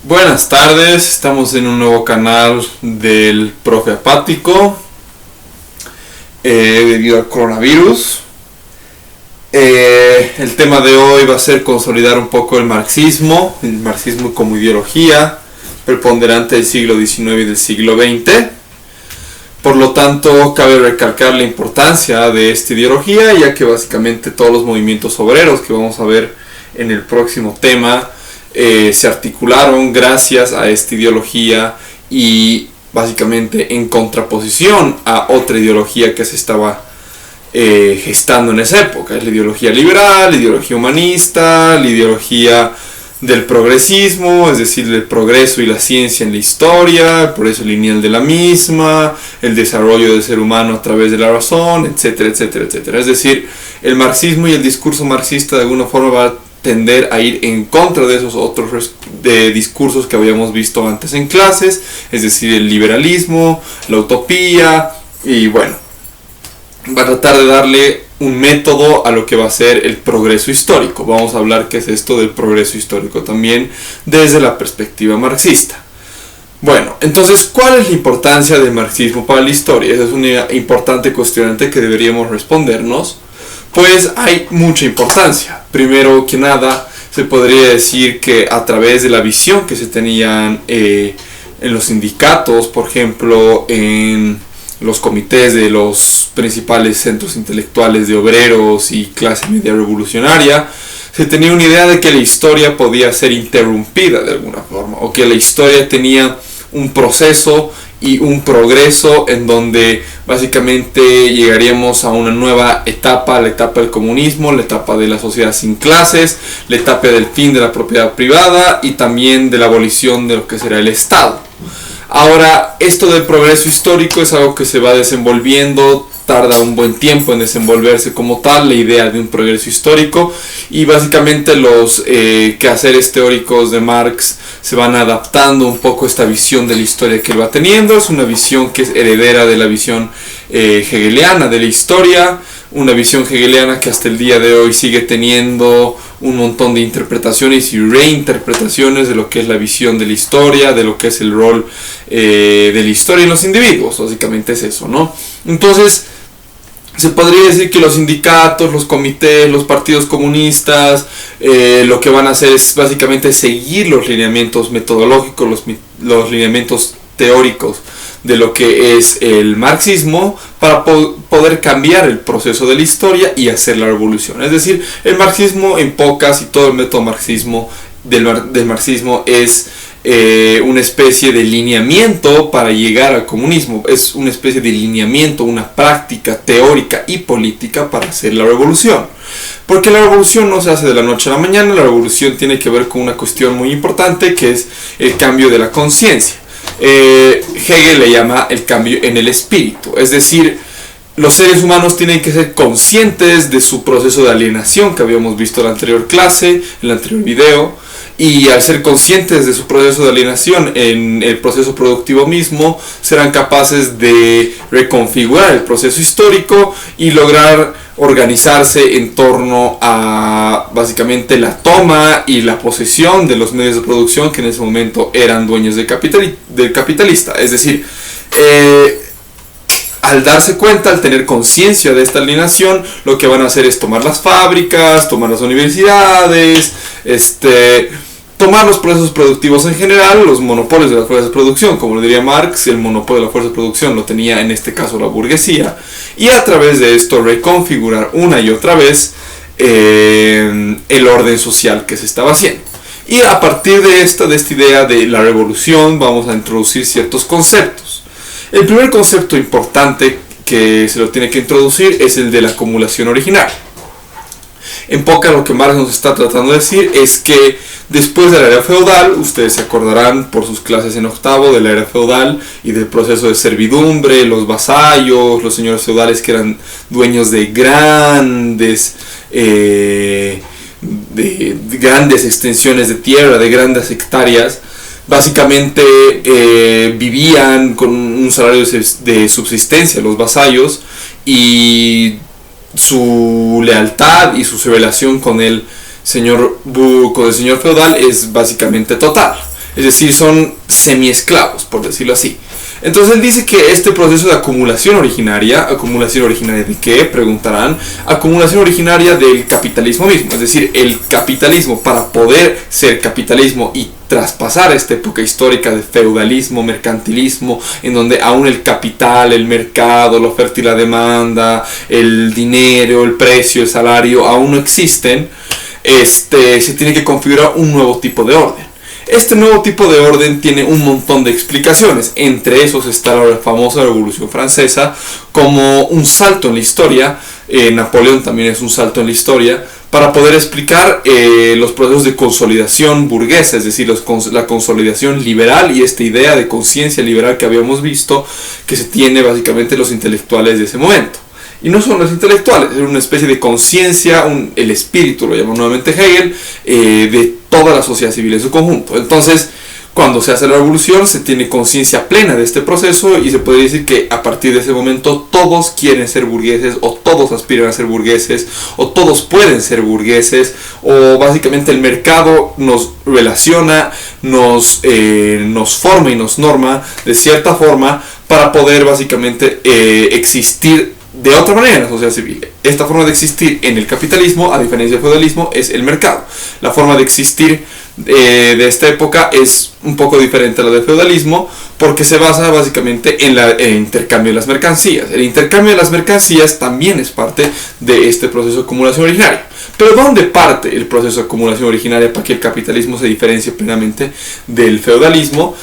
Buenas tardes, estamos en un nuevo canal del Profe Apático debido al coronavirus. El tema de hoy va a ser consolidar un poco el marxismo como ideología preponderante del siglo XIX y del siglo XX. Por lo tanto, cabe recalcar la importancia de esta ideología, ya que básicamente todos los movimientos obreros que vamos a ver en el próximo tema se articularon gracias a esta ideología y básicamente en contraposición a otra ideología que se estaba gestando en esa época. Es la ideología liberal, la ideología humanista, la ideología del progresismo, es decir, el progreso y la ciencia en la historia, el progreso lineal de la misma, el desarrollo del ser humano a través de la razón, etcétera, etcétera, etcétera. Es decir, el marxismo y el discurso marxista de alguna forma va a tender a ir en contra de esos otros discursos que habíamos visto antes en clases, es decir, el liberalismo, la utopía, y bueno, va a tratar de darle un método a lo que va a ser el progreso histórico. Vamos a hablar qué es esto del progreso histórico también desde la perspectiva marxista. Bueno, entonces, ¿cuál es la importancia del marxismo para la historia? Esa es una importante cuestionante que deberíamos respondernos. Pues hay mucha importancia. Primero que nada, se podría decir que a través de la visión que se tenían en los sindicatos, por ejemplo, en los comités de los principales centros intelectuales de obreros y clase media revolucionaria, se tenía una idea de que la historia podía ser interrumpida de alguna forma, o que la historia tenía un proceso y un progreso en donde básicamente llegaríamos a una nueva etapa, la etapa del comunismo, la etapa de la sociedad sin clases, la etapa del fin de la propiedad privada y también de la abolición de lo que será el Estado. Ahora, esto del progreso histórico es algo que se va desenvolviendo, tarda un buen tiempo en desenvolverse como tal, la idea de un progreso histórico, y básicamente los quehaceres teóricos de Marx se van adaptando un poco a esta visión de la historia que él va teniendo. Es una visión que es heredera de la visión hegeliana de la historia, una visión hegeliana que hasta el día de hoy sigue teniendo un montón de interpretaciones y reinterpretaciones de lo que es la visión de la historia, de lo que es el rol de la historia en los individuos. Básicamente es eso, ¿no? Entonces, se podría decir que los sindicatos, los comités, los partidos comunistas, lo que van a hacer es básicamente seguir los lineamientos metodológicos, los lineamientos teóricos de lo que es el marxismo para poder cambiar el proceso de la historia y hacer la revolución. Es decir, el marxismo en pocas y todo el método marxismo del marxismo es una especie de lineamiento para llegar al comunismo. Es una especie de lineamiento, una práctica teórica y política para hacer la revolución. Porque la revolución no se hace de la noche a la mañana. La revolución tiene que ver con una cuestión muy importante, que es el cambio de la conciencia. Hegel le llama el cambio en el espíritu, es decir, los seres humanos tienen que ser conscientes de su proceso de alienación que habíamos visto en la anterior clase, en el anterior video, y al ser conscientes de su proceso de alienación en el proceso productivo mismo, serán capaces de reconfigurar el proceso histórico y lograr organizarse en torno a básicamente la toma y la posesión de los medios de producción que en ese momento eran dueños del capitalista. Es decir, al darse cuenta, al tener conciencia de esta alienación, lo que van a hacer es tomar las fábricas, tomar las universidades, tomar los procesos productivos en general, los monopolios de las fuerzas de producción. Como lo diría Marx, el monopolio de la fuerza de producción lo tenía en este caso la burguesía, y a través de esto reconfigurar una y otra vez el orden social que se estaba haciendo. Y a partir de esta idea de la revolución vamos a introducir ciertos conceptos. El primer concepto importante que se lo tiene que introducir es el de la acumulación original. En pocas, lo que Marx nos está tratando de decir es que después de la era feudal, ustedes se acordarán por sus clases en octavo de la era feudal y del proceso de servidumbre, los vasallos, los señores feudales que eran dueños de grandes extensiones de tierra, de grandes hectáreas. Básicamente vivían con un salario de subsistencia los vasallos, y su lealtad y su relación con el señor feudal es básicamente total. Es decir, son semiesclavos, por decirlo así. Entonces él dice que este proceso de ¿acumulación originaria de qué? Preguntarán. Acumulación originaria del capitalismo mismo. Es decir, el capitalismo, para poder ser capitalismo y traspasar esta época histórica de feudalismo, mercantilismo, en donde aún el capital, el mercado, la oferta y la demanda, el dinero, el precio, el salario, aún no existen, se tiene que configurar un nuevo tipo de orden. Este nuevo tipo de orden tiene un montón de explicaciones. Entre esos está la famosa Revolución Francesa como un salto en la historia. Napoleón también es un salto en la historia para poder explicar los procesos de consolidación burguesa, es decir, la consolidación liberal y esta idea de conciencia liberal que habíamos visto que se tiene básicamente los intelectuales de ese momento. Y no son los intelectuales, es una especie de conciencia, el espíritu, lo llama nuevamente Hegel, de toda la sociedad civil en su conjunto. Entonces, cuando se hace la revolución, se tiene conciencia plena de este proceso y se puede decir que a partir de ese momento todos quieren ser burgueses, o todos aspiran a ser burgueses, o todos pueden ser burgueses, o básicamente el mercado nos relaciona, nos forma y nos norma de cierta forma para poder básicamente existir de otra manera en la sociedad civil. Esta forma de existir en el capitalismo, a diferencia del feudalismo, es el mercado. La forma de existir de esta época es un poco diferente a la del feudalismo porque se basa básicamente en el intercambio de las mercancías. El intercambio de las mercancías también es parte de este proceso de acumulación originaria. Pero ¿dónde parte el proceso de acumulación originaria para que el capitalismo se diferencie plenamente del feudalismo?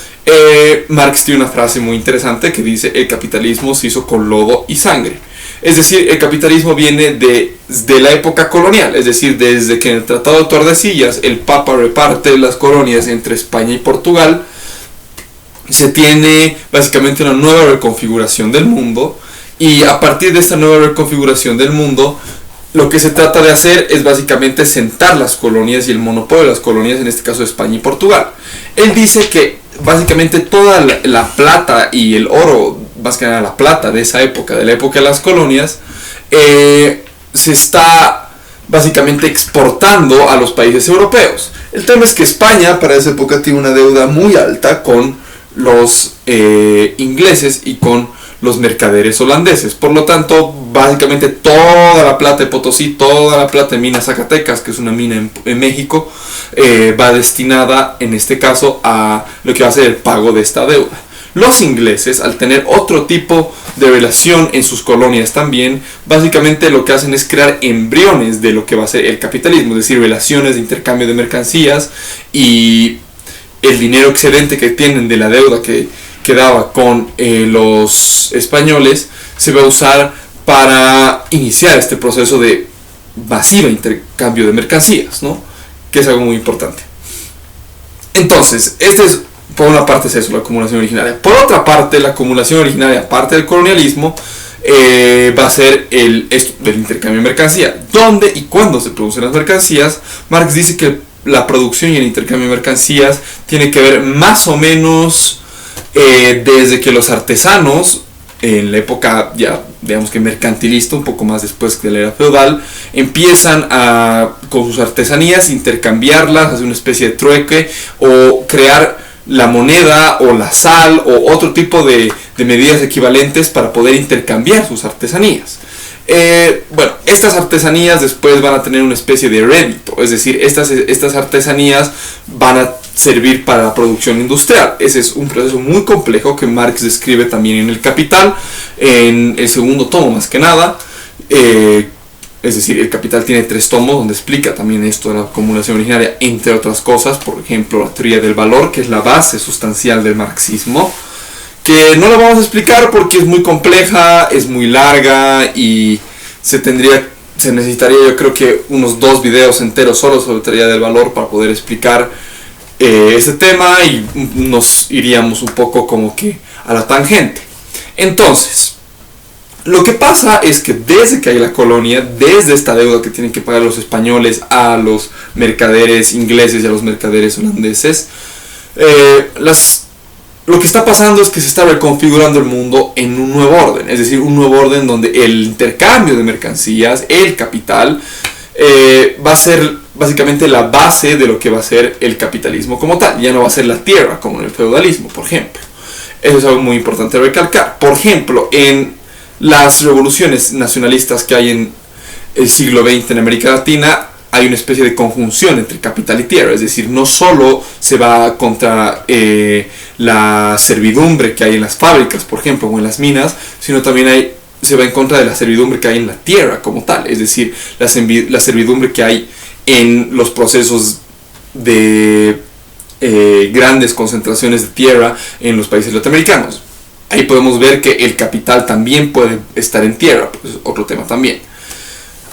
Marx tiene una frase muy interesante que dice: el capitalismo se hizo con lodo y sangre. Es decir, el capitalismo viene de la época colonial, es decir, desde que en el Tratado de Tordesillas el Papa reparte las colonias entre España y Portugal, se tiene básicamente una nueva reconfiguración del mundo, y a partir de esta nueva reconfiguración del mundo, lo que se trata de hacer es básicamente sentar las colonias y el monopolio de las colonias, en este caso España y Portugal. Él dice que básicamente toda la plata y el oro, más que nada la plata de esa época, de la época de las colonias, se está básicamente exportando a los países europeos. El tema es que España para esa época tiene una deuda muy alta con los ingleses y con los mercaderes holandeses. Por lo tanto, básicamente toda la plata de Potosí, toda la plata de Minas Zacatecas, que es una mina en México, va destinada en este caso a lo que va a ser el pago de esta deuda. Los ingleses, al tener otro tipo de relación en sus colonias también, básicamente lo que hacen es crear embriones de lo que va a ser el capitalismo, es decir, relaciones de intercambio de mercancías, y el dinero excedente que tienen de la deuda que quedaba con los españoles se va a usar para iniciar este proceso de masivo intercambio de mercancías, ¿no? Que es algo muy importante. Entonces, por una parte es eso, la acumulación originaria. Por otra parte, la acumulación originaria, aparte del colonialismo, va a ser el intercambio de mercancía. ¿Dónde y cuándo se producen las mercancías? Marx dice que la producción y el intercambio de mercancías tiene que ver más o menos desde que los artesanos, en la época ya digamos que mercantilista, un poco más después de la era feudal, empiezan con sus artesanías intercambiarlas, hacer una especie de trueque o crear la moneda o la sal o otro tipo de medidas equivalentes para poder intercambiar sus artesanías. Bueno, estas artesanías después van a tener una especie de rédito, es decir, estas artesanías van a servir para la producción industrial. Ese es un proceso muy complejo que Marx describe también en El Capital, en el segundo tomo más que nada. Es decir, El Capital tiene 3 tomos donde explica también esto de la acumulación originaria, entre otras cosas, por ejemplo, la teoría del valor, que es la base sustancial del marxismo, que no la vamos a explicar porque es muy compleja, es muy larga y se necesitaría, yo creo que unos 2 videos enteros solo sobre teoría del valor para poder explicar ese tema, y nos iríamos un poco como que a la tangente. Entonces, lo que pasa es que desde que hay la colonia, desde esta deuda que tienen que pagar los españoles a los mercaderes ingleses y a los mercaderes holandeses, lo que está pasando es que se está reconfigurando el mundo en un nuevo orden, es decir, un nuevo orden donde el intercambio de mercancías, el capital, va a ser básicamente la base de lo que va a ser el capitalismo como tal. Ya no va a ser la tierra como en el feudalismo, por ejemplo. Eso es algo muy importante recalcar. Por ejemplo, en las revoluciones nacionalistas que hay en el siglo XX en América Latina, hay una especie de conjunción entre capital y tierra. Es decir, no solo se va contra la servidumbre que hay en las fábricas, por ejemplo, o en las minas, sino también se va en contra de la servidumbre que hay en la tierra como tal. Es decir, la servidumbre que hay en los procesos de grandes concentraciones de tierra en los países latinoamericanos. Ahí podemos ver que el capital también puede estar en tierra, pues es otro tema también.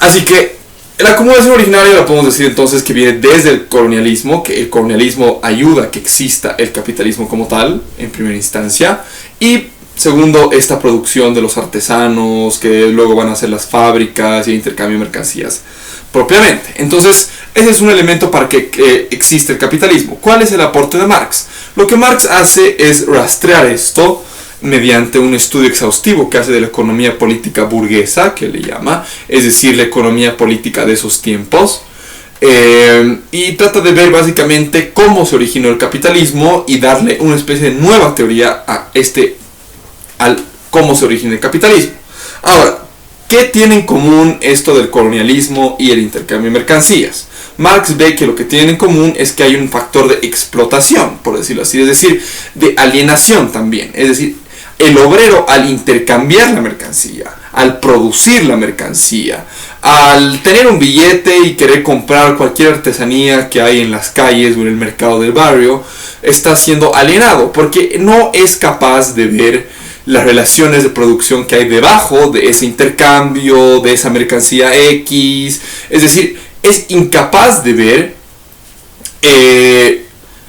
Así que la acumulación originaria la podemos decir entonces que viene desde el colonialismo, que el colonialismo ayuda a que exista el capitalismo como tal, en primera instancia, y segundo, esta producción de los artesanos que luego van a hacer las fábricas y el intercambio de mercancías propiamente. Entonces, ese es un elemento para que exista el capitalismo. ¿Cuál es el aporte de Marx? Lo que Marx hace es rastrear esto mediante un estudio exhaustivo que hace de la economía política burguesa, que le llama, es decir, la economía política de esos tiempos, y trata de ver básicamente cómo se originó el capitalismo y darle una especie de nueva teoría a cómo se origina el capitalismo. Ahora, ¿qué tiene en común esto del colonialismo y el intercambio de mercancías? Marx ve que lo que tienen en común es que hay un factor de explotación, por decirlo así, es decir, de alienación también. Es decir, el obrero al intercambiar la mercancía, al producir la mercancía, al tener un billete y querer comprar cualquier artesanía que hay en las calles o en el mercado del barrio, está siendo alienado porque no es capaz de ver las relaciones de producción que hay debajo de ese intercambio, de esa mercancía X. Es decir, es incapaz de ver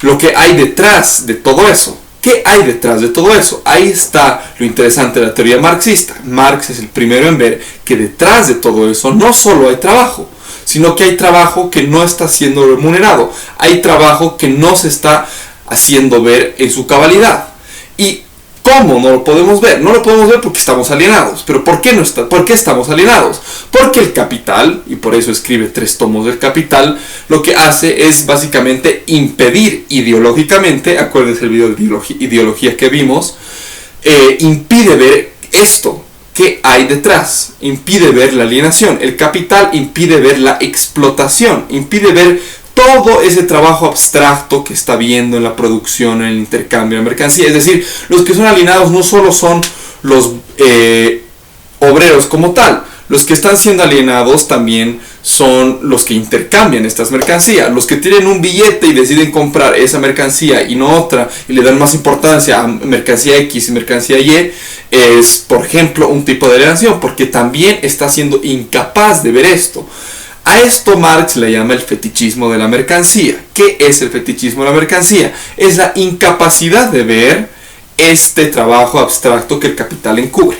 lo que hay detrás de todo eso. ¿Qué hay detrás de todo eso? Ahí está lo interesante de la teoría marxista. Marx es el primero en ver que detrás de todo eso no solo hay trabajo, sino que hay trabajo que no está siendo remunerado. Hay trabajo que no se está haciendo ver en su cabalidad. ¿Y cómo no lo podemos ver? No lo podemos ver porque estamos alienados. ¿Pero por qué estamos alienados? Porque el capital, y por eso escribe 3 tomos del Capital, lo que hace es básicamente impedir ideológicamente, acuérdense el video de ideología que vimos, impide ver esto, ¿qué hay detrás? Impide ver la alienación. El capital impide ver la explotación, impide ver todo ese trabajo abstracto que está viendo en la producción, en el intercambio de mercancía. Es decir, los que son alienados no solo son los obreros como tal, los que están siendo alienados también son los que intercambian estas mercancías. Los que tienen un billete y deciden comprar esa mercancía y no otra, y le dan más importancia a mercancía X y mercancía Y, es, por ejemplo, un tipo de alienación, porque también está siendo incapaz de ver esto. A esto Marx le llama el fetichismo de la mercancía. ¿Qué es el fetichismo de la mercancía? Es la incapacidad de ver este trabajo abstracto que el capital encubre.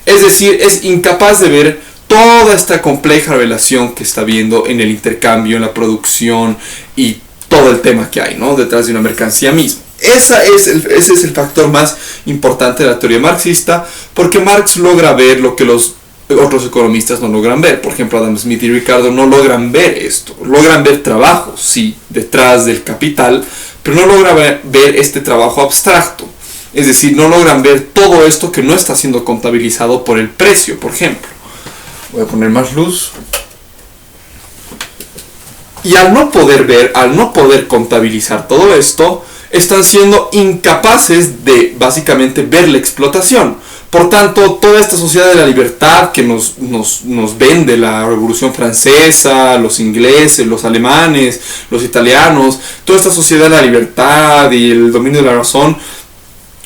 Es decir, es incapaz de ver toda esta compleja relación que está viendo en el intercambio, en la producción y todo el tema que hay, ¿no?, detrás de una mercancía misma. Ese es el factor más importante de la teoría marxista, porque Marx logra ver lo que los otros economistas no logran ver. Por ejemplo, Adam Smith y Ricardo no logran ver esto. Logran ver trabajo, sí, detrás del capital, pero no logran ver este trabajo abstracto. Es decir, no logran ver todo esto que no está siendo contabilizado por el precio, por ejemplo. Voy a poner más luz. Y al no poder ver, al no poder contabilizar todo esto, están siendo incapaces de básicamente ver la explotación. Por tanto, toda esta sociedad de la libertad que nos vende la Revolución Francesa, los ingleses, los alemanes, los italianos, toda esta sociedad de la libertad y el dominio de la razón,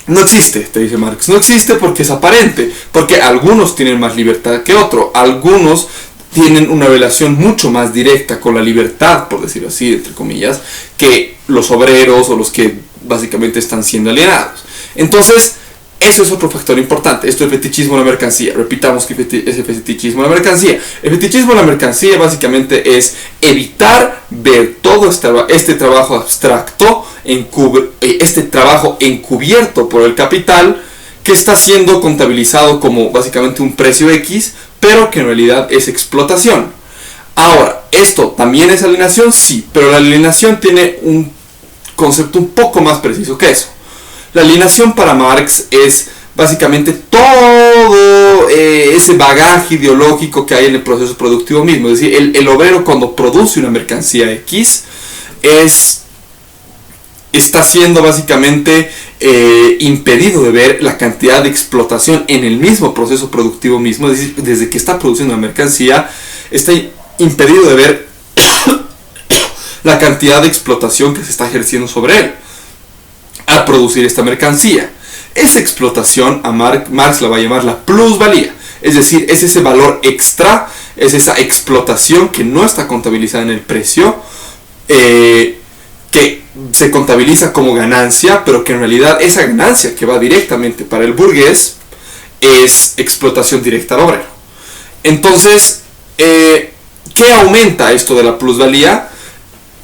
no existe, te dice Marx. No existe porque es aparente, porque algunos tienen más libertad que otros, algunos tienen una relación mucho más directa con la libertad, por decirlo así, entre comillas, que los obreros o los que básicamente están siendo alienados. Entonces, eso es otro factor importante. Esto es el fetichismo de la mercancía. Repitamos que es el fetichismo de la mercancía. El fetichismo de la mercancía básicamente es evitar ver todo este trabajo abstracto, este trabajo encubierto por el capital, que está siendo contabilizado como básicamente un precio X, pero que en realidad es explotación. Ahora, ¿esto también es alienación? Sí, pero la alienación tiene un concepto un poco más preciso que eso. La alienación para Marx es básicamente todo ese bagaje ideológico que hay en el proceso productivo mismo. Es decir, el obrero cuando produce una mercancía X está siendo básicamente impedido de ver la cantidad de explotación en el mismo proceso productivo mismo. Es decir, desde que está produciendo una mercancía, está impedido de ver la cantidad de explotación que se está ejerciendo sobre él al producir esta mercancía. Esa explotación a Marx la va a llamar la plusvalía, es decir, es ese valor extra, es esa explotación que no está contabilizada en el precio, que se contabiliza como ganancia, pero que en realidad esa ganancia que va directamente para el burgués es explotación directa al obrero. Entonces, ¿qué aumenta esto de la plusvalía?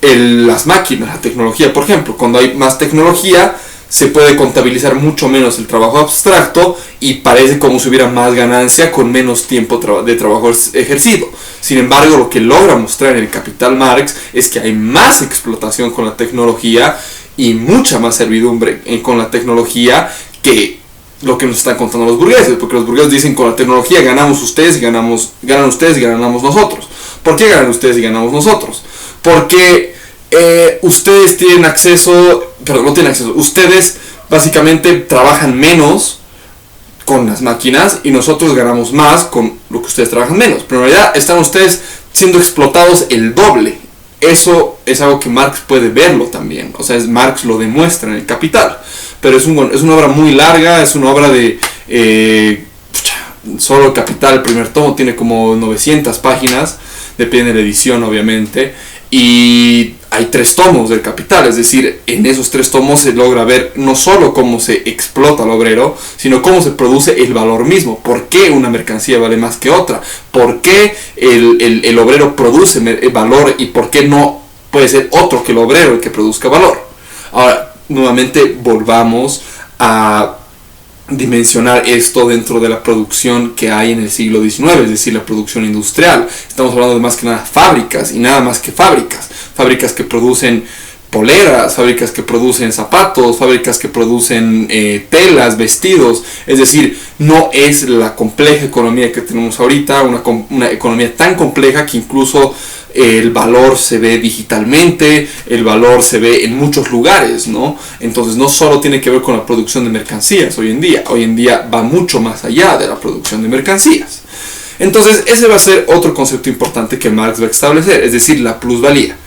Las máquinas, la tecnología, por ejemplo. Cuando hay más tecnología, se puede contabilizar mucho menos el trabajo abstracto y parece como si hubiera más ganancia con menos tiempo de trabajo ejercido. Sin embargo, lo que logra mostrar en el Capital Marx es que hay más explotación con la tecnología y mucha más servidumbre con la tecnología que lo que nos están contando los burgueses, porque los burgueses dicen con la tecnología ganamos ustedes y ganan ustedes y ganamos nosotros. ¿Por qué ganan ustedes y ganamos nosotros? Porque ustedes tienen acceso, perdón, no tienen acceso, ustedes básicamente trabajan menos con las máquinas y nosotros ganamos más con lo que ustedes trabajan menos, pero en realidad están ustedes siendo explotados el doble. Eso es algo que Marx puede verlo también, o sea, Marx lo demuestra en el Capital, pero es una obra muy larga, es una obra de solo el Capital, el primer tomo tiene como 900 páginas, depende de la edición obviamente, y hay 3 tomos del Capital, es decir, en esos 3 tomos se logra ver no solo cómo se explota al obrero, sino cómo se produce el valor mismo, por qué una mercancía vale más que otra, por qué el obrero produce valor y por qué no puede ser otro que el obrero el que produzca valor. Ahora, nuevamente volvamos a dimensionar esto dentro de la producción que hay en el siglo XIX, es decir, la producción industrial. Estamos hablando de más que nada fábricas y nada más que fábricas que producen poleras, fábricas que producen zapatos, fábricas que producen telas, vestidos. Es decir, no es la compleja economía que tenemos ahorita, una economía tan compleja que incluso el valor se ve digitalmente, el valor se ve en muchos lugares, ¿no? Entonces no solo tiene que ver con la producción de mercancías hoy en día va mucho más allá de la producción de mercancías. Entonces ese va a ser otro concepto importante que Marx va a establecer, es decir, la plusvalía.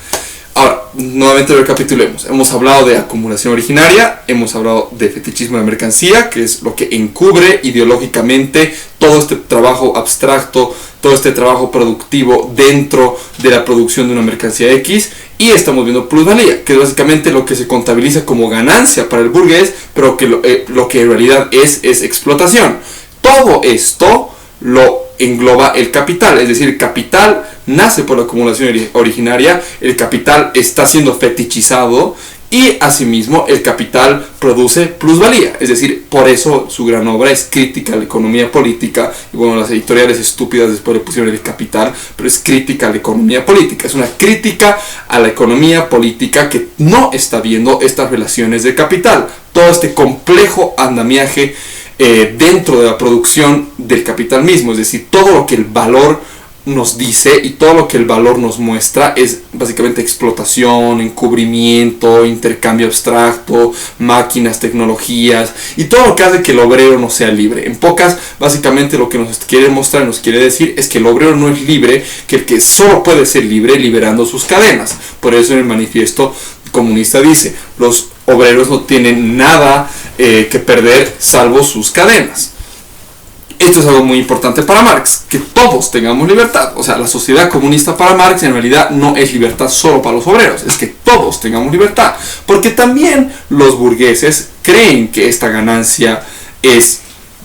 Ahora, nuevamente recapitulemos. Hemos hablado de acumulación originaria, hemos hablado de fetichismo de mercancía, que es lo que encubre ideológicamente todo este trabajo abstracto, todo este trabajo productivo dentro de la producción de una mercancía X, y estamos viendo plusvalía, que es básicamente lo que se contabiliza como ganancia para el burgués, pero que lo que en realidad es explotación. Todo esto lo engloba el capital, es decir, el capital nace por la acumulación originaria, el capital está siendo fetichizado y asimismo el capital produce plusvalía, es decir, por eso su gran obra es crítica a la economía política, y bueno, las editoriales estúpidas después le pusieron el capital, pero es crítica a la economía política, es una crítica a la economía política que no está viendo estas relaciones de capital, todo este complejo andamiaje dentro de la producción del capital mismo, es decir, todo lo que el valor nos dice y todo lo que el valor nos muestra es básicamente explotación, encubrimiento, intercambio abstracto, máquinas, tecnologías y todo lo que hace que el obrero no sea libre. En pocas, básicamente lo que nos quiere mostrar, nos quiere decir es que el obrero no es libre, que el que solo puede ser libre liberando sus cadenas. Por eso en el manifiesto comunista dice, los obreros no tienen nada que perder salvo sus cadenas. Esto es algo muy importante para Marx, que todos tengamos libertad. O sea, la sociedad comunista para Marx en realidad no es libertad solo para los obreros, es que todos tengamos libertad. Porque también los burgueses creen que esta ganancia es,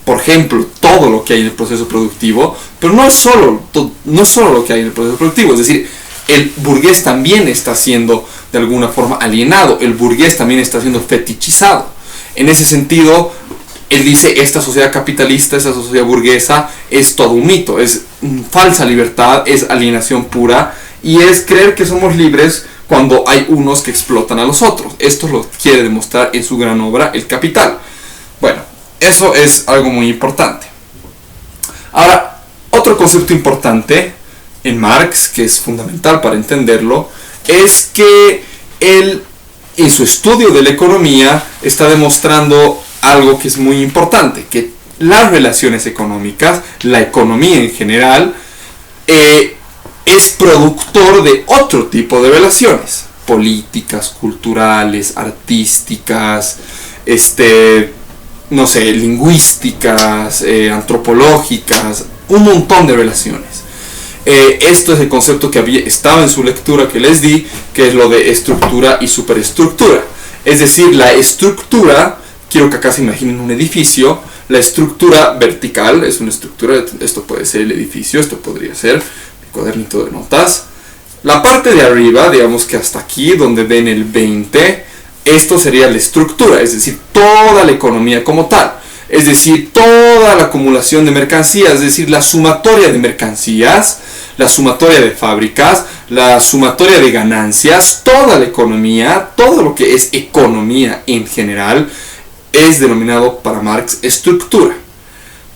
por ejemplo, todo lo que hay en el proceso productivo, pero no es solo lo que hay en el proceso productivo. Es decir, el burgués también está siendo de alguna forma alienado, el burgués también está siendo fetichizado. En ese sentido, Él dice, esta sociedad capitalista, esta sociedad burguesa es todo un mito, es falsa libertad, es alienación pura y es creer que somos libres cuando hay unos que explotan a los otros. Esto lo quiere demostrar en su gran obra El Capital. Bueno, eso es algo muy importante. Ahora, otro concepto importante en Marx, que es fundamental para entenderlo, es que él, en su estudio de la economía, está demostrando algo que es muy importante, que las relaciones económicas, la economía en general, es productor de otro tipo de relaciones, políticas, culturales, artísticas, no sé, lingüísticas, antropológicas, un montón de relaciones. Esto es el concepto que estaba en su lectura que les di, que es lo de estructura y superestructura. Es decir, la estructura, quiero que acá se imaginen un edificio, la estructura vertical es una estructura, esto puede ser el edificio, esto podría ser mi cuadernito de notas. La parte de arriba, digamos que hasta aquí, donde ven el 20, esto sería la estructura, es decir, toda la economía como tal. Es decir, toda la acumulación de mercancías, es decir, la sumatoria de mercancías, la sumatoria de fábricas, la sumatoria de ganancias, toda la economía, todo lo que es economía en general, es denominado para Marx estructura.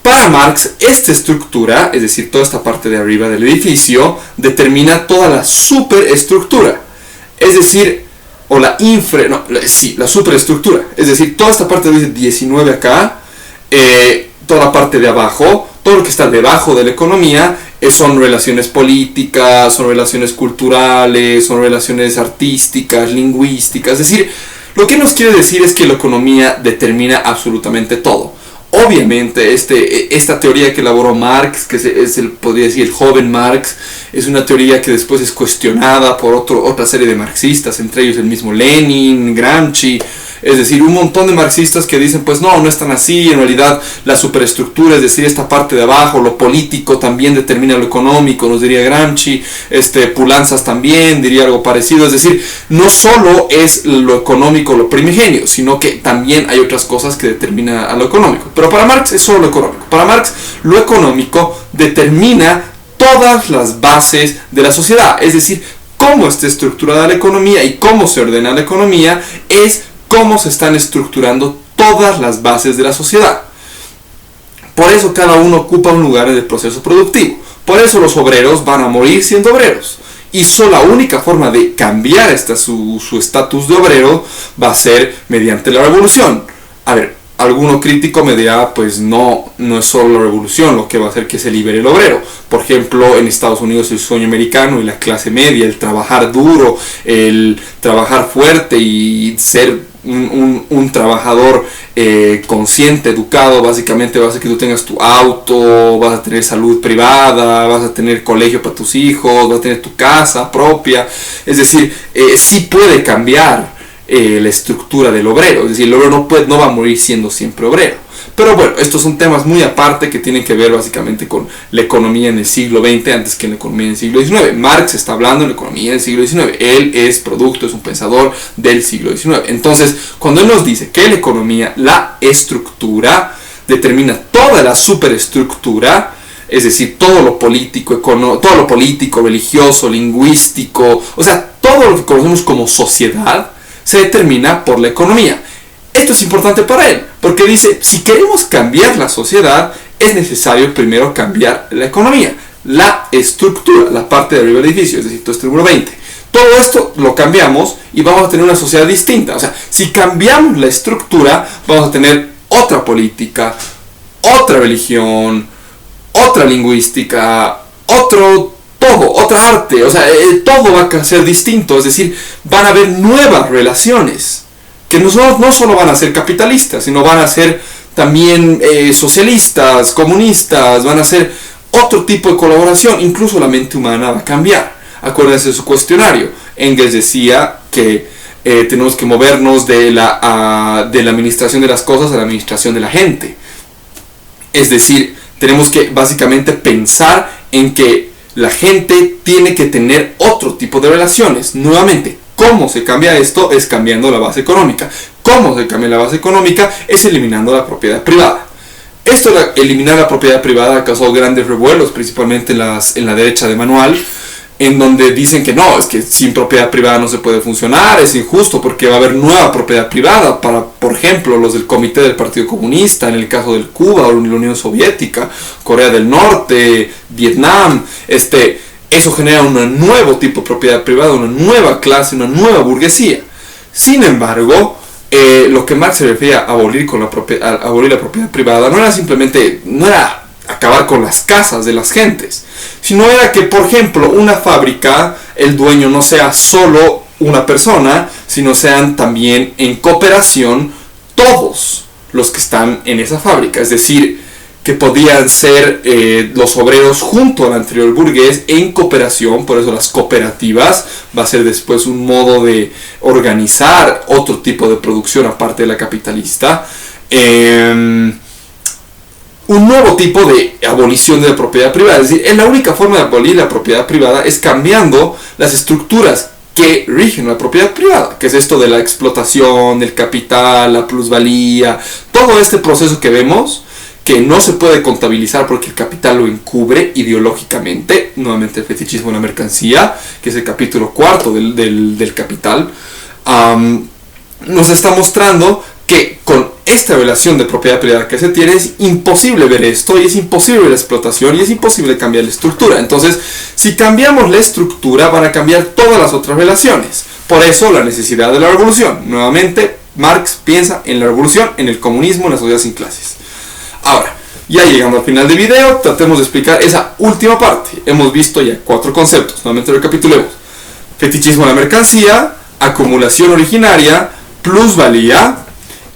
Para Marx, esta estructura, es decir, toda esta parte de arriba del edificio, determina toda la superestructura. Es decir, o la la superestructura. Es decir, toda esta parte de 19 acá, toda la parte de abajo, todo lo que está debajo de la economía, son relaciones políticas, son relaciones culturales, son relaciones artísticas, lingüísticas. Es decir, lo que nos quiere decir es que la economía determina absolutamente todo. Obviamente, esta teoría que elaboró Marx, que podría decir el joven Marx, es una teoría que después es cuestionada por otra serie de marxistas, entre ellos el mismo Lenin, Gramsci. Es decir, un montón de marxistas que dicen, pues no es tan así, en realidad la superestructura, es decir, esta parte de abajo, lo político también determina lo económico, nos diría Gramsci, Pulanzas también diría algo parecido, es decir, no solo es lo económico lo primigenio, sino que también hay otras cosas que determinan a lo económico. Pero para Marx es solo lo económico. Para Marx lo económico determina todas las bases de la sociedad, es decir, cómo está estructurada la economía y cómo se ordena la economía es cómo se están estructurando todas las bases de la sociedad. Por eso cada uno ocupa un lugar en el proceso productivo. Por eso los obreros van a morir siendo obreros. Y solo la única forma de cambiar su estatus de obrero va a ser mediante la revolución. A ver, alguno crítico me dirá, pues no es solo la revolución lo que va a hacer que se libere el obrero. Por ejemplo, en Estados Unidos el sueño americano y la clase media, el trabajar duro, el trabajar fuerte y ser un trabajador consciente, educado, básicamente va a hacer que tú tengas tu auto, vas a tener salud privada, vas a tener colegio para tus hijos, vas a tener tu casa propia. Es decir, sí puede cambiar la estructura del obrero, es decir, el obrero no va a morir siendo siempre obrero. Pero bueno, estos son temas muy aparte que tienen que ver básicamente con la economía en el siglo XX antes que en la economía en el siglo XIX. Marx está hablando de la economía del siglo XIX. Él es producto, es un pensador del siglo XIX. Entonces, cuando él nos dice que la economía, la estructura, determina toda la superestructura, es decir, todo lo político, religioso, lingüístico, o sea, todo lo que conocemos como sociedad, se determina por la economía. Esto es importante para él, porque dice, si queremos cambiar la sociedad, es necesario primero cambiar la economía, la estructura, la parte de arriba del edificio, es decir, todo este número 20. Todo esto lo cambiamos y vamos a tener una sociedad distinta. O sea, si cambiamos la estructura, vamos a tener otra política, otra religión, otra lingüística, otra arte. O sea, todo va a ser distinto, es decir, van a haber nuevas relaciones que no solo van a ser capitalistas, sino van a ser también socialistas, comunistas, van a ser otro tipo de colaboración. Incluso la mente humana va a cambiar. Acuérdense de su cuestionario. Engels decía que tenemos que movernos de la administración de las cosas a la administración de la gente. Es decir, tenemos que básicamente pensar en que la gente tiene que tener otro tipo de relaciones. Nuevamente, ¿Cómo se cambia esto? Es cambiando la base económica. ¿Cómo se cambia la base económica? Es eliminando la propiedad privada. Esto de eliminar la propiedad privada ha causado grandes revuelos, principalmente en la derecha de Manuel, en donde dicen que no, es que sin propiedad privada no se puede funcionar, es injusto porque va a haber nueva propiedad privada para, por ejemplo, los del Comité del Partido Comunista, en el caso del Cuba o la Unión Soviética, Corea del Norte, Vietnam, eso genera un nuevo tipo de propiedad privada, una nueva clase, una nueva burguesía. Sin embargo, lo que Marx se refería a abolir la propiedad privada no era acabar con las casas de las gentes, sino era que, por ejemplo, una fábrica, el dueño no sea solo una persona, sino sean también en cooperación todos los que están en esa fábrica, es decir, que podían ser los obreros junto al anterior burgués en cooperación. Por eso las cooperativas va a ser después un modo de organizar otro tipo de producción aparte de la capitalista. Un nuevo tipo de abolición de la propiedad privada, es decir, la única forma de abolir la propiedad privada es cambiando las estructuras que rigen la propiedad privada, que es esto de la explotación, el capital, la plusvalía, todo este proceso que vemos, que no se puede contabilizar porque el capital lo encubre ideológicamente, nuevamente el fetichismo de la mercancía, que es el capítulo 4 del Capital, nos está mostrando que con esta relación de propiedad privada que se tiene es imposible ver esto, y es imposible la explotación, y es imposible cambiar la estructura. Entonces, si cambiamos la estructura, van a cambiar todas las otras relaciones. Por eso la necesidad de la revolución. Nuevamente, Marx piensa en la revolución, en el comunismo, en la sociedad sin clases. Ahora, ya llegando al final del video, tratemos de explicar esa última parte. Hemos visto ya 4 conceptos, nuevamente recapitulemos. Fetichismo de la mercancía, acumulación originaria, plusvalía,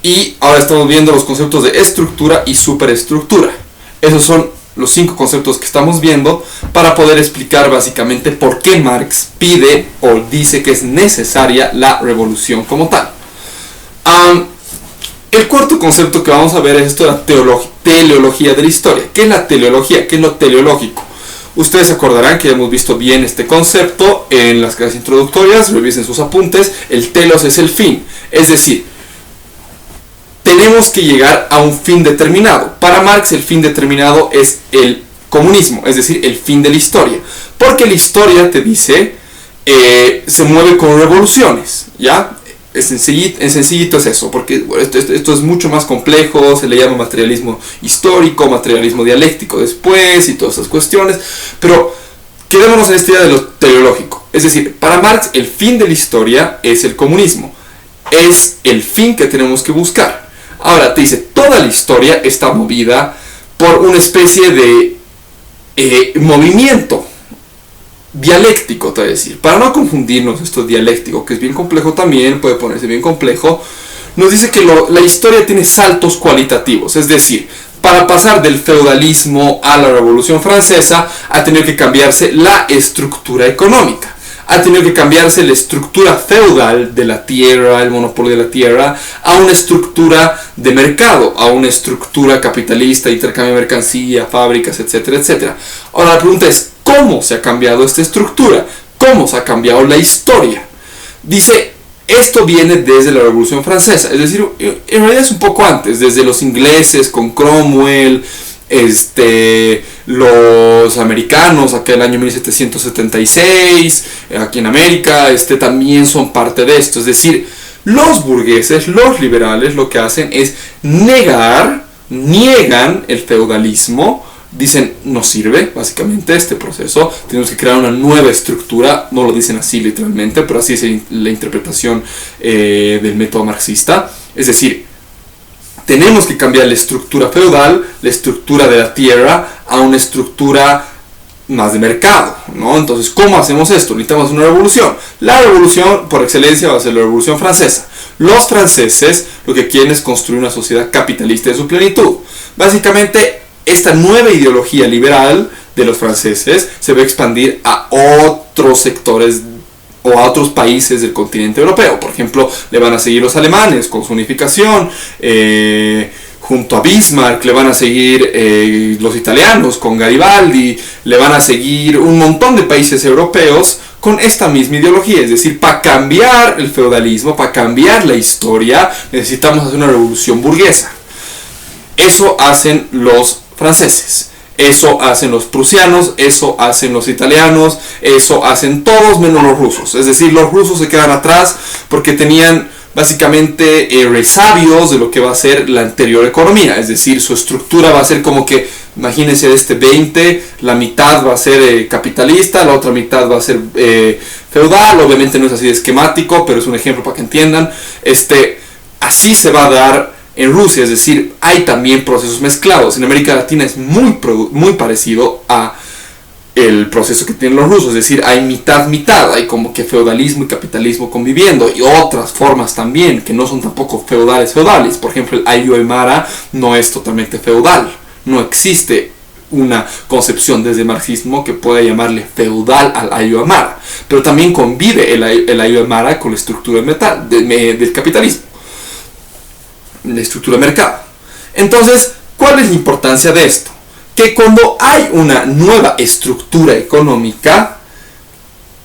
y ahora estamos viendo los conceptos de estructura y superestructura. Esos son los 5 conceptos que estamos viendo para poder explicar básicamente por qué Marx pide o dice que es necesaria la revolución como tal. El cuarto concepto que vamos a ver es esto de la teleología de la historia. ¿Qué es la teleología? ¿Qué es lo teleológico? Ustedes se acordarán que hemos visto bien este concepto en las clases introductorias, revisen sus apuntes. El telos es el fin, es decir, tenemos que llegar a un fin determinado. Para Marx el fin determinado es el comunismo, es decir, el fin de la historia. Porque la historia, te dice, se mueve con revoluciones, ¿ya? En sencillito es eso, porque esto es mucho más complejo, se le llama materialismo histórico, materialismo dialéctico después y todas esas cuestiones, pero quedémonos en esta idea de lo teleológico. Es decir, para Marx el fin de la historia es el comunismo, es el fin que tenemos que buscar. Ahora te dice, toda la historia está movida por una especie de movimiento dialéctico, te voy a decir, para no confundirnos esto dialéctico, que es bien complejo también, puede ponerse bien complejo. Nos dice que la historia tiene saltos cualitativos, es decir, para pasar del feudalismo a la Revolución Francesa ha tenido que cambiarse la estructura económica, ha tenido que cambiarse la estructura feudal de la tierra, el monopolio de la tierra, a una estructura de mercado, a una estructura capitalista, intercambio de mercancía, fábricas, etcétera, etcétera. Ahora la pregunta es, ¿cómo se ha cambiado esta estructura? ¿Cómo se ha cambiado la historia? Dice, esto viene desde la Revolución Francesa, es decir, en realidad es un poco antes, desde los ingleses con Cromwell, los americanos, aquel año 1776, aquí en América, también son parte de esto. Es decir, los burgueses, los liberales, lo que hacen es niegan el feudalismo. Dicen, no sirve, básicamente, este proceso. Tenemos que crear una nueva estructura. No lo dicen así literalmente, pero así es la interpretación del método marxista. Es decir, tenemos que cambiar la estructura feudal, la estructura de la tierra, a una estructura más de mercado, ¿no? Entonces, ¿cómo hacemos esto? Necesitamos una revolución. La revolución, por excelencia, va a ser la Revolución Francesa. Los franceses lo que quieren es construir una sociedad capitalista de su plenitud. Básicamente, esta nueva ideología liberal de los franceses se va a expandir a otros sectores o a otros países del continente europeo. Por ejemplo, le van a seguir los alemanes con su unificación, junto a Bismarck, le van a seguir los italianos con Garibaldi, le van a seguir un montón de países europeos con esta misma ideología. Es decir, para cambiar el feudalismo, para cambiar la historia, necesitamos hacer una revolución burguesa. Eso hacen los franceses, eso hacen los prusianos, eso hacen los italianos, eso hacen todos menos los rusos. Es decir, los rusos se quedan atrás porque tenían básicamente resabios de lo que va a ser la anterior economía. Es decir, su estructura va a ser como que, imagínense, de este 20, la mitad va a ser capitalista, la otra mitad va a ser feudal. Obviamente no es así de esquemático, pero es un ejemplo para que entiendan. Así se va a dar en Rusia, es decir, hay también procesos mezclados. En América Latina es muy parecido a el proceso que tienen los rusos, es decir, hay mitad, hay como que feudalismo y capitalismo conviviendo, y otras formas también que no son tampoco feudales. Por ejemplo, el Ayllu-Aymara no es totalmente feudal, no existe una concepción desde el marxismo que pueda llamarle feudal al Ayllu-Aymara, pero también convive el Ayllu-Aymara con la estructura del capitalismo, la estructura de mercado. Entonces, ¿cuál es la importancia de esto? Que cuando hay una nueva estructura económica,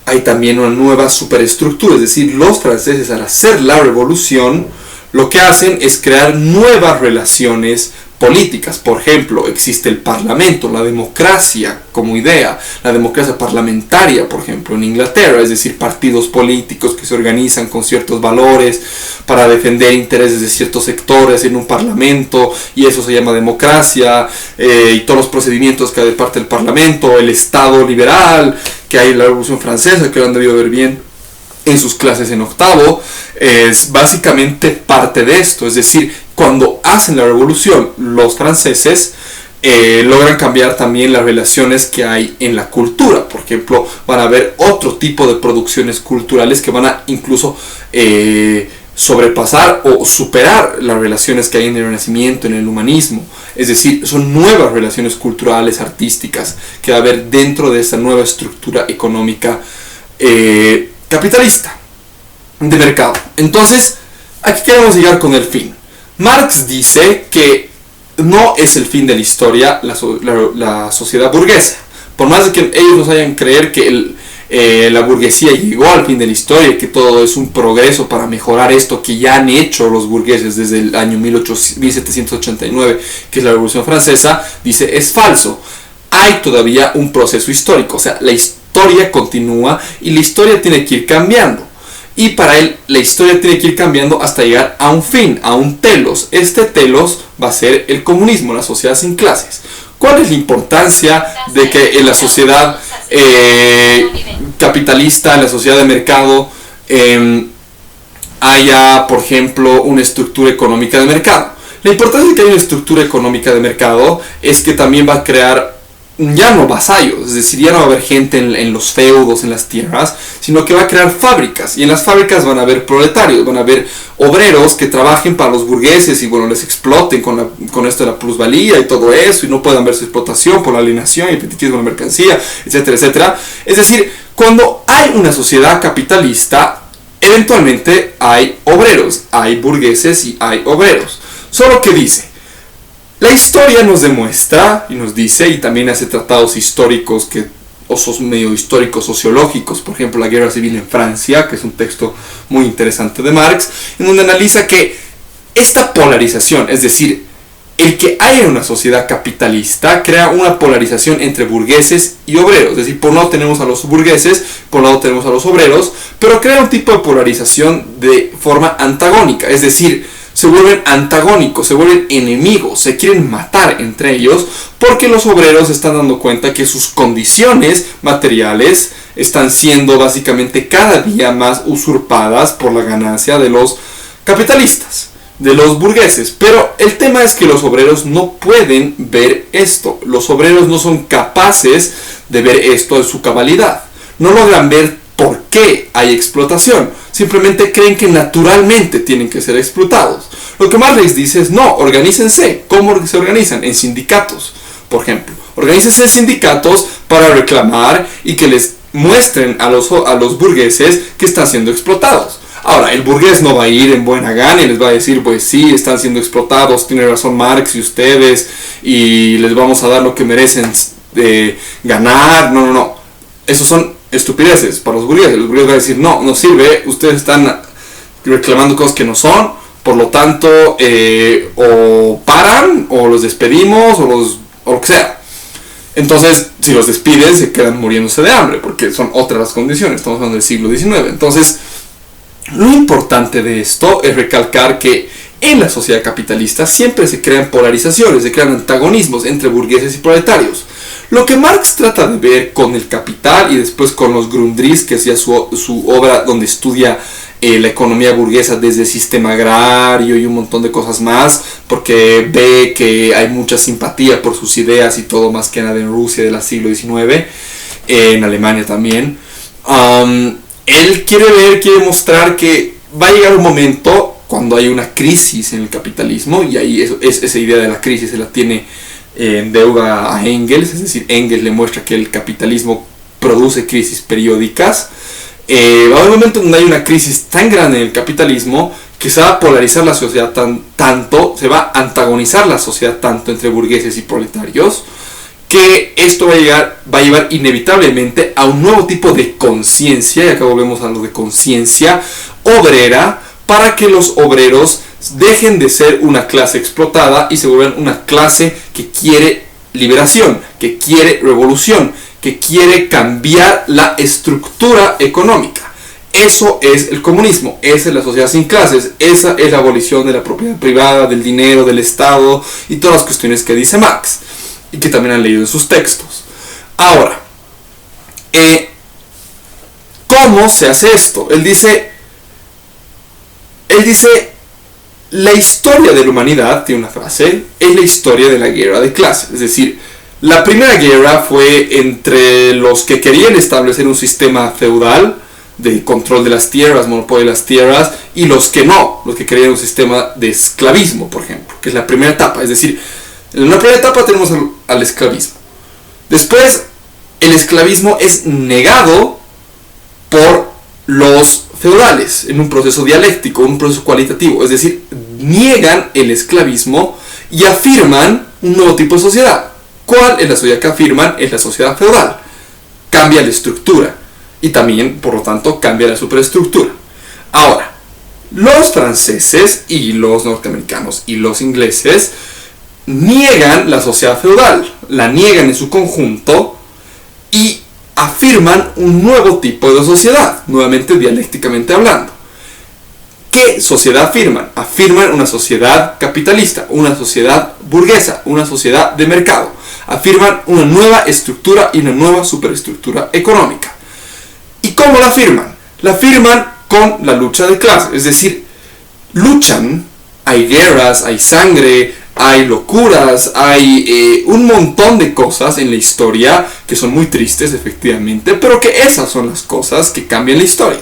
hay también una nueva superestructura. Es decir, los franceses, al hacer la revolución, lo que hacen es crear nuevas relaciones políticas. Por ejemplo, existe el parlamento, la democracia como idea, la democracia parlamentaria, por ejemplo, en Inglaterra, es decir, partidos políticos que se organizan con ciertos valores para defender intereses de ciertos sectores en un parlamento, y eso se llama democracia, y todos los procedimientos que hay de parte del parlamento, el Estado liberal que hay en la Revolución Francesa, que lo han debido ver bien en sus clases en octavo, es básicamente parte de esto. Es decir, cuando hacen la revolución los franceses logran cambiar también las relaciones que hay en la cultura. Por ejemplo, van a haber otro tipo de producciones culturales que van a incluso sobrepasar o superar las relaciones que hay en el Renacimiento, en el humanismo. Es decir, son nuevas relaciones culturales, artísticas, que va a haber dentro de esta nueva estructura económica capitalista de mercado. Entonces, aquí queremos llegar con el fin. Marx dice que no es el fin de la historia la sociedad burguesa. Por más de que ellos nos hayan creer que la burguesía llegó al fin de la historia y que todo es un progreso para mejorar esto que ya han hecho los burgueses desde el año 1789, que es la Revolución Francesa, dice es falso. Hay todavía un proceso histórico, o sea, la historia continúa y la historia tiene que ir cambiando. Y para él la historia tiene que ir cambiando hasta llegar a un fin, a un telos. Este telos va a ser el comunismo, la sociedad sin clases. ¿Cuál es la importancia de que en la sociedad capitalista, en la sociedad de mercado, haya, por ejemplo, una estructura económica de mercado? La importancia de que haya una estructura económica de mercado es que también va a crear ya no vasallos, es decir, ya no va a haber gente en los feudos, en las tierras, sino que va a crear fábricas, y en las fábricas van a haber proletarios, van a haber obreros que trabajen para los burgueses y bueno, les exploten con esto de la plusvalía y todo eso, y no puedan ver su explotación por la alienación y el fetichismo de la mercancía, etcétera, etcétera. Es decir, cuando hay una sociedad capitalista, eventualmente hay obreros, hay burgueses y hay obreros. Solo que dice, la historia nos demuestra y nos dice, y también hace tratados históricos medio históricos sociológicos, por ejemplo la Guerra Civil en Francia, que es un texto muy interesante de Marx, en donde analiza que esta polarización, es decir, el que haya una sociedad capitalista crea una polarización entre burgueses y obreros. Es decir, por un lado tenemos a los burgueses, por un lado tenemos a los obreros, pero crea un tipo de polarización de forma antagónica, es decir, se vuelven antagónicos, se vuelven enemigos, se quieren matar entre ellos porque los obreros se están dando cuenta que sus condiciones materiales están siendo básicamente cada día más usurpadas por la ganancia de los capitalistas, de los burgueses. Pero el tema es que los obreros no pueden ver esto, los obreros no son capaces de ver esto en su cabalidad, no logran ver por qué hay explotación, simplemente creen que naturalmente tienen que ser explotados. Lo que Marx dice es no, organícense. ¿Cómo se organizan? En sindicatos, por ejemplo. Organícense en sindicatos para reclamar y que les muestren a los burgueses que están siendo explotados. Ahora, el burgués no va a ir en buena gana y les va a decir, pues sí, están siendo explotados, tiene razón Marx y ustedes, y les vamos a dar lo que merecen ganar. No. Esos son estupideces para los burgueses. Los burgueses van a decir, no, no sirve, ustedes están reclamando cosas que no son, por lo tanto, o paran, o los despedimos, o lo que sea. Entonces, si los despiden, se quedan muriéndose de hambre, porque son otras las condiciones, estamos hablando del siglo XIX. Entonces, lo importante de esto es recalcar que en la sociedad capitalista siempre se crean polarizaciones, se crean antagonismos entre burgueses y proletarios. Lo que Marx trata de ver con el Capital y después con los Grundrisse, que es ya su obra donde estudia la economía burguesa desde el sistema agrario y un montón de cosas más, porque ve que hay mucha simpatía por sus ideas y todo, más que nada en Rusia del siglo XIX, en Alemania también. Él quiere mostrar que va a llegar un momento cuando hay una crisis en el capitalismo, y ahí esa idea de la crisis se la tiene en deuda a Engels, es decir, Engels le muestra que el capitalismo produce crisis periódicas. Va a haber un momento donde hay una crisis tan grande en el capitalismo que se va a polarizar la sociedad tanto, se va a antagonizar la sociedad tanto entre burgueses y proletarios, que esto va a llevar inevitablemente a un nuevo tipo de conciencia, y acá volvemos a lo de conciencia obrera, para que los obreros dejen de ser una clase explotada y se vuelvan una clase que quiere liberación, que quiere revolución, que quiere cambiar la estructura económica. Eso es el comunismo, esa es la sociedad sin clases, esa es la abolición de la propiedad privada, del dinero, del Estado y todas las cuestiones que dice Marx y que también han leído en sus textos. Ahora, ¿cómo se hace esto? Él dice, la historia de la humanidad, tiene una frase, es la historia de la guerra de clases. Es decir, la primera guerra fue entre los que querían establecer un sistema feudal de control de las tierras, monopolio de las tierras, y los que no, los que querían un sistema de esclavismo, por ejemplo, que es la primera etapa. Es decir, en la primera etapa tenemos al esclavismo. Después, el esclavismo es negado por los feudales en un proceso dialéctico, un proceso cualitativo. Es decir, niegan el esclavismo y afirman un nuevo tipo de sociedad. ¿Cuál es la sociedad que afirman? Es la sociedad feudal. Cambia la estructura y también, por lo tanto, cambia la superestructura. Ahora, los franceses y los norteamericanos y los ingleses niegan la sociedad feudal, la niegan en su conjunto y afirman un nuevo tipo de sociedad, nuevamente dialécticamente hablando. ¿Qué sociedad afirman? Afirman una sociedad capitalista, una sociedad burguesa, una sociedad de mercado. Afirman una nueva estructura y una nueva superestructura económica. ¿Y cómo la afirman? La afirman con la lucha de clases, es decir, luchan, hay guerras, hay sangre, hay locuras, hay un montón de cosas en la historia que son muy tristes, efectivamente, pero que esas son las cosas que cambian la historia.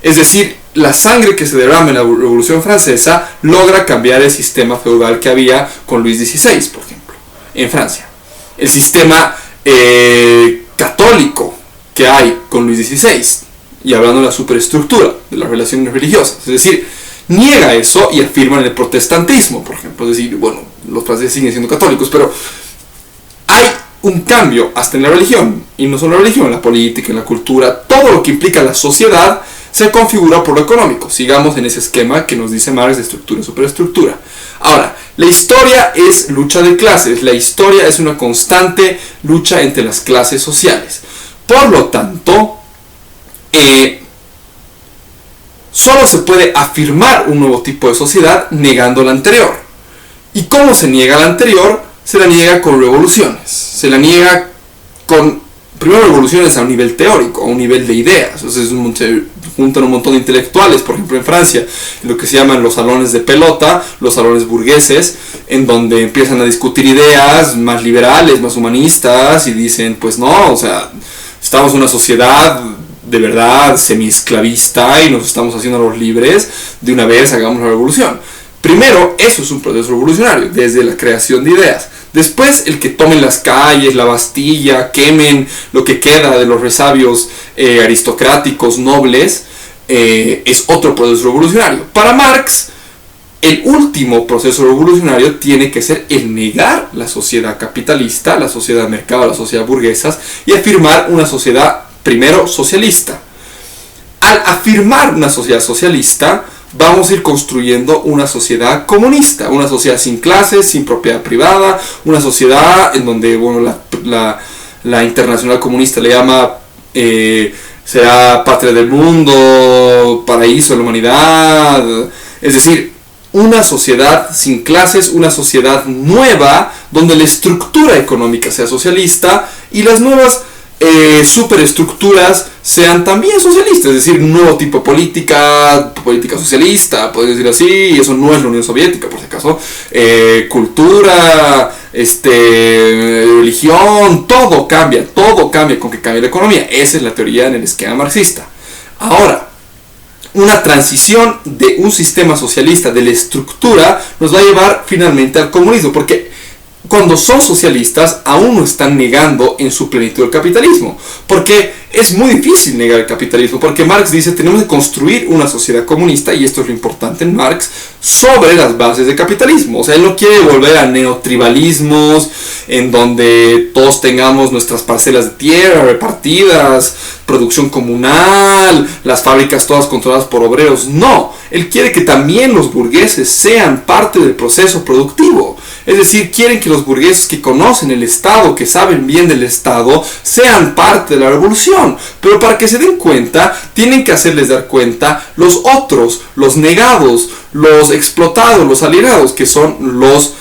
Es decir, la sangre que se derrama en la Revolución Francesa logra cambiar el sistema feudal que había con Luis XVI, por ejemplo, en Francia. El sistema católico que hay con Luis XVI, y hablando de la superestructura, de las relaciones religiosas. Es decir, niega eso y afirma el protestantismo, por ejemplo. Es decir, bueno, los franceses siguen siendo católicos, pero hay un cambio hasta en la religión, y no solo la religión, la política, la cultura, todo lo que implica la sociedad se configura por lo económico. Sigamos en ese esquema que nos dice Marx de estructura y superestructura. Ahora, la historia es lucha de clases, la historia es una constante lucha entre las clases sociales. Por lo tanto, solo se puede afirmar un nuevo tipo de sociedad negando la anterior. ¿Y cómo se niega la anterior? Se la niega con revoluciones. Se la niega con, primero, revoluciones a un nivel teórico, a un nivel de ideas. Entonces se juntan un montón de intelectuales, por ejemplo en Francia, en lo que se llaman los salones de pelota, los salones burgueses, en donde empiezan a discutir ideas más liberales, más humanistas, y dicen, pues no, o sea, estamos en una sociedad de verdad semi-esclavista y nos estamos haciendo los libres, de una vez hagamos la revolución. Primero, eso es un proceso revolucionario, desde la creación de ideas. Después, el que tomen las calles, la Bastilla, quemen lo que queda de los resabios aristocráticos, nobles, es otro proceso revolucionario. Para Marx, el último proceso revolucionario tiene que ser el negar la sociedad capitalista, la sociedad de mercado, la sociedad burguesa, y afirmar una sociedad primero, socialista. Al afirmar una sociedad socialista, vamos a ir construyendo una sociedad comunista, una sociedad sin clases, sin propiedad privada, una sociedad en donde, bueno, la Internacional Comunista le llama, será patria del mundo, paraíso de la humanidad, es decir, una sociedad sin clases, una sociedad nueva, donde la estructura económica sea socialista y las nuevas superestructuras sean también socialistas, es decir, un nuevo tipo de política socialista, puedes decir así, y eso no es la Unión Soviética, por si acaso, cultura, religión, todo cambia con que cambie la economía. Esa es la teoría en el esquema marxista. Ahora, una transición de un sistema socialista, de la estructura, nos va a llevar finalmente al comunismo, porque cuando son socialistas aún no están negando en su plenitud el capitalismo, porque es muy difícil negar el capitalismo, porque Marx dice tenemos que construir una sociedad comunista, y esto es lo importante en Marx, sobre las bases del capitalismo. O sea, él no quiere volver a neotribalismos en donde todos tengamos nuestras parcelas de tierra repartidas, producción comunal, las fábricas todas controladas por obreros. No, él quiere que también los burgueses sean parte del proceso productivo. Es decir, quieren que los burgueses que conocen el Estado, que saben bien del Estado, sean parte de la revolución. Pero para que se den cuenta, tienen que hacerles dar cuenta los otros, los negados, los explotados, los alienados, que son los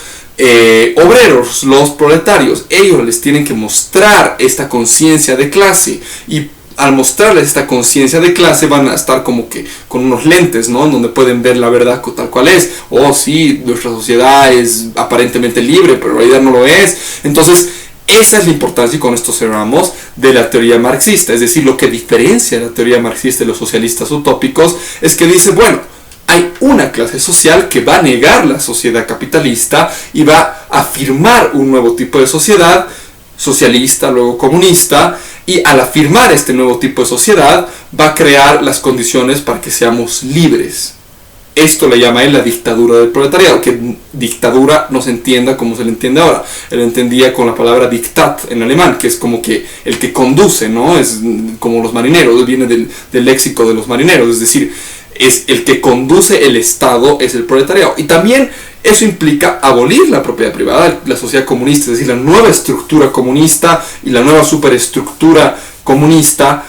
obreros, los proletarios. Ellos les tienen que mostrar esta conciencia de clase, y al mostrarles esta conciencia de clase van a estar como que con unos lentes, ¿no? En donde pueden ver la verdad tal cual es. Oh, sí, nuestra sociedad es aparentemente libre, pero en realidad no lo es. Entonces, esa es la importancia, y con esto cerramos, de la teoría marxista. Es decir, lo que diferencia la teoría marxista de los socialistas utópicos es que dice, bueno, hay una clase social que va a negar la sociedad capitalista y va a afirmar un nuevo tipo de sociedad, socialista, luego comunista, y al afirmar este nuevo tipo de sociedad va a crear las condiciones para que seamos libres. Esto le llama él la dictadura del proletariado, que dictadura no se entienda como se le entiende ahora. Él entendía con la palabra Diktat en alemán, que es como que el que conduce, ¿no? Es como los marineros, viene del léxico de los marineros, es decir, es el que conduce el Estado, es el proletariado. Y también eso implica abolir la propiedad privada, la sociedad comunista, es decir, la nueva estructura comunista y la nueva superestructura comunista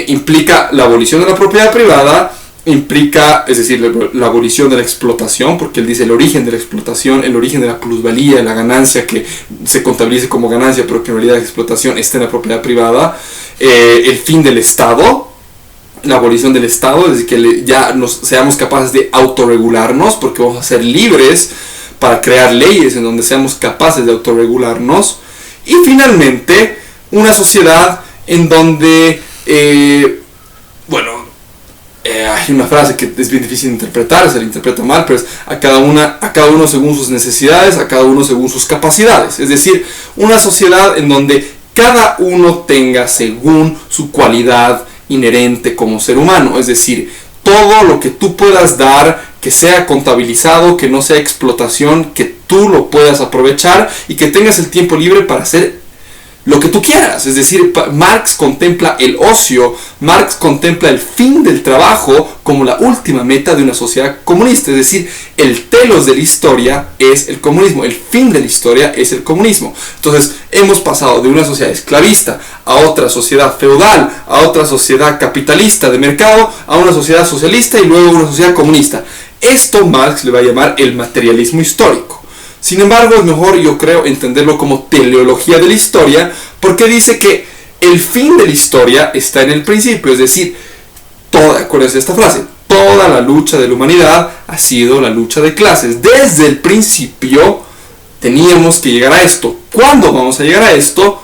implica la abolición de la propiedad privada, implica, es decir, la abolición de la explotación, porque él dice el origen de la explotación, el origen de la plusvalía, la ganancia que se contabilice como ganancia, pero que en realidad la explotación está en la propiedad privada, el fin del Estado, la abolición del Estado, es decir, que ya seamos capaces de autorregularnos, porque vamos a ser libres para crear leyes en donde seamos capaces de autorregularnos. Y finalmente, una sociedad en donde, hay una frase que es bien difícil de interpretar, se la interpreta mal, pero es a cada uno según sus necesidades, a cada uno según sus capacidades. Es decir, una sociedad en donde cada uno tenga según su cualidad inherente como ser humano, es decir, todo lo que tú puedas dar, que sea contabilizado, que no sea explotación, que tú lo puedas aprovechar y que tengas el tiempo libre para hacer lo que tú quieras. Es decir, Marx contempla el ocio, Marx contempla el fin del trabajo como la última meta de una sociedad comunista. Es decir, el telos de la historia es el comunismo, el fin de la historia es el comunismo. Entonces, hemos pasado de una sociedad esclavista a otra sociedad feudal, a otra sociedad capitalista de mercado, a una sociedad socialista y luego una sociedad comunista. Esto Marx le va a llamar el materialismo histórico. Sin embargo, es mejor, yo creo, entenderlo como teleología de la historia, porque dice que el fin de la historia está en el principio, es decir, acuérdense esta frase, toda la lucha de la humanidad ha sido la lucha de clases. Desde el principio teníamos que llegar a esto. ¿Cuándo vamos a llegar a esto?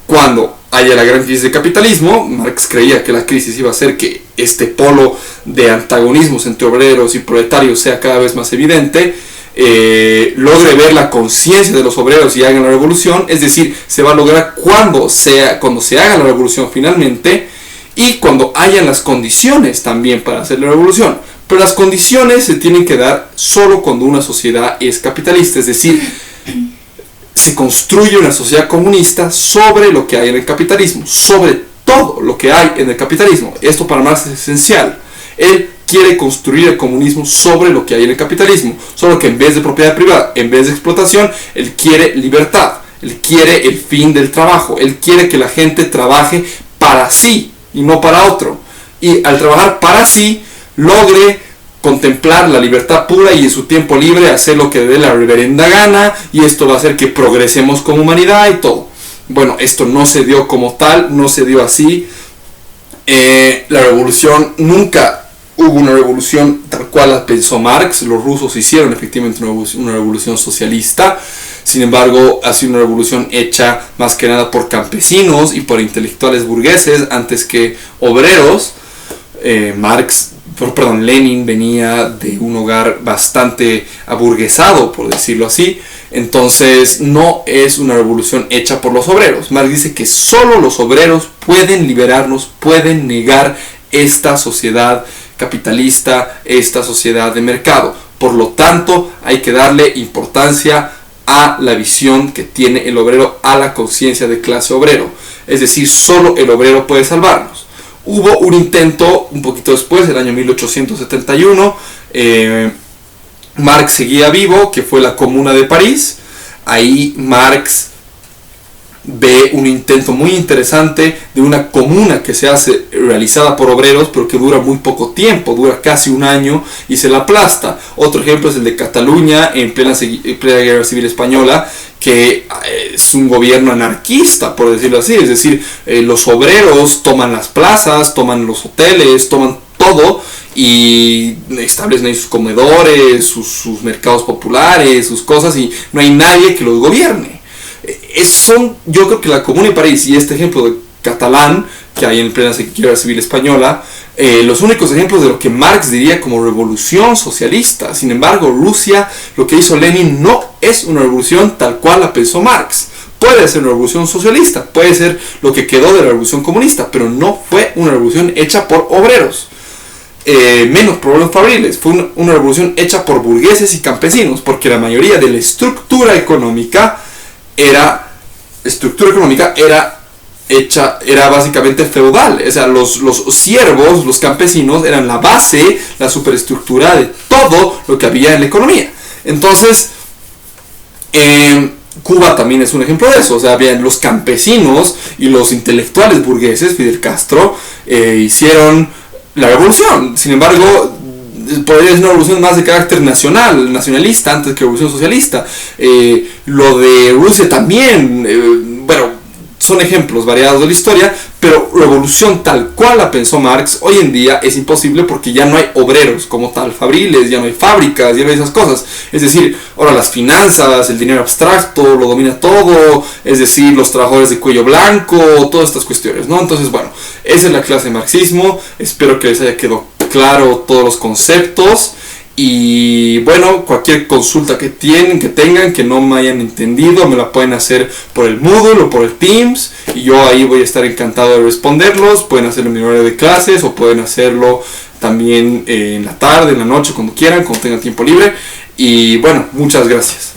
Cuando haya la gran crisis del capitalismo. Marx creía que la crisis iba a hacer que este polo de antagonismos entre obreros y proletarios sea cada vez más evidente. Logre ver la conciencia de los obreros y hagan la revolución, es decir, se va a lograr cuando se haga la revolución finalmente y cuando hayan las condiciones también para hacer la revolución. Pero las condiciones se tienen que dar solo cuando una sociedad es capitalista, es decir, se construye una sociedad comunista sobre lo que hay en el capitalismo, sobre todo todo lo que hay en el capitalismo. Esto para Marx es esencial. Él quiere construir el comunismo sobre lo que hay en el capitalismo, solo que en vez de propiedad privada, en vez de explotación, él quiere libertad, él quiere el fin del trabajo, él quiere que la gente trabaje para sí y no para otro, y al trabajar para sí logre contemplar la libertad pura y en su tiempo libre hacer lo que le dé la reverenda gana, y esto va a hacer que progresemos como humanidad y todo. Bueno, esto no se dio como tal, no se dio así. La revolución, nunca hubo una revolución tal cual la pensó Marx. Los rusos hicieron efectivamente una revolución socialista. Sin embargo, ha sido una revolución hecha más que nada por campesinos y por intelectuales burgueses antes que obreros. Lenin venía de un hogar bastante aburguesado, por decirlo así. Entonces no es una revolución hecha por los obreros. Marx dice que solo los obreros pueden liberarnos, pueden negar esta sociedad capitalista, esta sociedad de mercado. Por lo tanto, hay que darle importancia a la visión que tiene el obrero, a la conciencia de clase obrero. Es decir, solo el obrero puede salvarnos. Hubo un intento un poquito después, el año 1871, Marx seguía vivo, que fue la Comuna de París. Ahí Marx ve un intento muy interesante de una comuna que se hace realizada por obreros, pero que dura muy poco tiempo, dura casi un año y se la aplasta. Otro ejemplo es el de Cataluña en plena Guerra Civil Española, que es un gobierno anarquista, por decirlo así. Es decir, los obreros toman las plazas, toman los hoteles, toman todo y establecen ahí sus comedores, sus mercados populares, sus cosas, y no hay nadie que los gobierne. Yo creo que la Comuna de París y este ejemplo de catalán que hay en plena Guerra Civil Española, los únicos ejemplos de lo que Marx diría como revolución socialista. Sin embargo, Rusia, lo que hizo Lenin no es una revolución tal cual la pensó Marx. Puede ser una revolución socialista, puede ser lo que quedó de la revolución comunista, pero no fue una revolución hecha por obreros. Menos problemas fabriles, fue una revolución hecha por burgueses y campesinos, porque la mayoría de la estructura económica era básicamente feudal. O sea, los siervos, los campesinos, eran la base, la superestructura de todo lo que había en la economía. Entonces, Cuba también es un ejemplo de eso. O sea, habían los campesinos y los intelectuales burgueses, Fidel Castro, hicieron la revolución. Sin embargo, podría ser una revolución más de carácter nacionalista antes que revolución socialista. Lo de Rusia también, son ejemplos variados de la historia, pero revolución tal cual la pensó Marx hoy en día es imposible, porque ya no hay obreros como tal fabriles, ya no hay fábricas, ya no hay esas cosas. Es decir, ahora las finanzas, el dinero abstracto lo domina todo, es decir, los trabajadores de cuello blanco, todas estas cuestiones, ¿no? Entonces, bueno, esa es la clase de marxismo. Espero que les haya quedado claro todos los conceptos. Y bueno, cualquier consulta que tengan, que no me hayan entendido, me la pueden hacer por el Moodle o por el Teams, y yo ahí voy a estar encantado de responderlos. Pueden hacerlo en mi horario de clases o pueden hacerlo también en la tarde, en la noche, cuando quieran, cuando tengan tiempo libre. Y bueno, muchas gracias.